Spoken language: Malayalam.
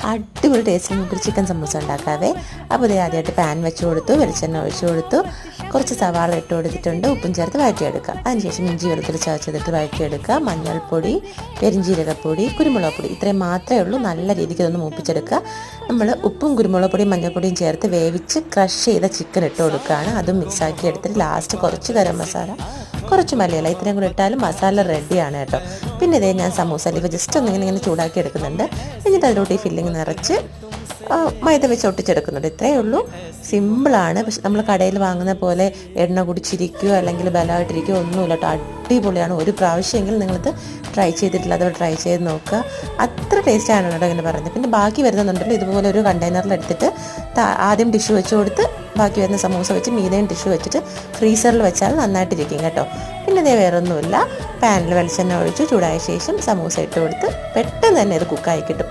അടിപൊളി ടേസ്റ്റിൽ നമുക്കൊരു ചിക്കൻ സമൂസ ഉണ്ടാക്കാവേ. അപ്പോൾ ഇത് ആദ്യമായിട്ട് പാൻ വെച്ച് കൊടുത്തു, വെളിച്ചെണ്ണ ഒഴിച്ചു കൊടുത്തു, കുറച്ച് സവാള ഇട്ട് കൊടുത്തിട്ടുണ്ട്, ഉപ്പും ചേർത്ത് വഴറ്റിയെടുക്കുക. അതിനുശേഷം ഇഞ്ചി വെളുത്തുള്ളി ചതച്ചെടുത്ത് വഴറ്റിയെടുക്കുക. മഞ്ഞൾപ്പൊടി, പെരിഞ്ജീരകപ്പൊടി, കുരുമുളക് പൊടി ഇത്രയും മാത്രമേ ഉള്ളൂ. നല്ല രീതിക്ക് ഇതൊന്ന് മൂപ്പിച്ചെടുക്കുക. നമ്മൾ ഉപ്പും കുരുമുളക് പൊടിയും മഞ്ഞൾപ്പൊടിയും ചേർത്ത് വേവിച്ച് ക്രഷ് ചെയ്ത ചിക്കൻ ഇട്ട് കൊടുക്കുകയാണ്. അതും മിക്സാക്കി എടുത്തിട്ട് ലാസ്റ്റ് കുറച്ച് ഗരം മസാല, കുറച്ച് മല്ലിയില ഇത്രയും കൂടി ഇട്ടാലും മസാല റെഡിയാണ് കേട്ടോ. പിന്നെ ഇതേ ഞാൻ സമൂസ ലീഫ് ജസ്റ്റ് ഒന്നിങ്ങനെ ചൂടാക്കി എടുക്കുന്നുണ്ട്. എന്നിട്ട് അതിലോട്ട് ഈ ഫില്ലിങ് നിറച്ച് മൈദ വെച്ച് ഒട്ടിച്ചെടുക്കുന്നുണ്ട്. ഇത്രയേ ഉള്ളൂ, സിമ്പിളാണ്. പക്ഷെ നമ്മൾ കടയിൽ വാങ്ങുന്ന പോലെ എണ്ണ കുടിച്ചിരിക്കുകയോ അല്ലെങ്കിൽ ബലമായിട്ടിരിക്കുകയോ ഒന്നുമില്ല കേട്ടോ. അടിപൊളിയാണ്. ഒരു പ്രാവശ്യമെങ്കിലും നിങ്ങളിത് ട്രൈ ചെയ്തിട്ടില്ല, അതോടെ ട്രൈ ചെയ്ത് നോക്കുക. അത്ര ടേസ്റ്റാണ് കേട്ടോ ഇങ്ങനെ പറയുന്നത്. പിന്നെ ബാക്കി വരുന്നുണ്ടല്ലോ, ഇതുപോലെ ഒരു കണ്ടെയ്നറിലെടുത്തിട്ട് ആദ്യം ടിഷ്യൂ വെച്ച് കൊടുത്ത് ബാക്കി വരുന്ന സമൂസ വെച്ച് മീതയും ടിഷ്യൂ വെച്ചിട്ട് ഫ്രീസറിൽ വെച്ചാൽ നന്നായിട്ടിരിക്കും കേട്ടോ. പിന്നെ ഇതേ വേറൊന്നുമില്ല, പാനിൽ വെളിച്ചെണ്ണ ഒഴിച്ച് ചൂടായ ശേഷം സമൂസ ഇട്ട് കൊടുത്ത് പെട്ടെന്ന് തന്നെ ഇത് കുക്കായി കിട്ടും.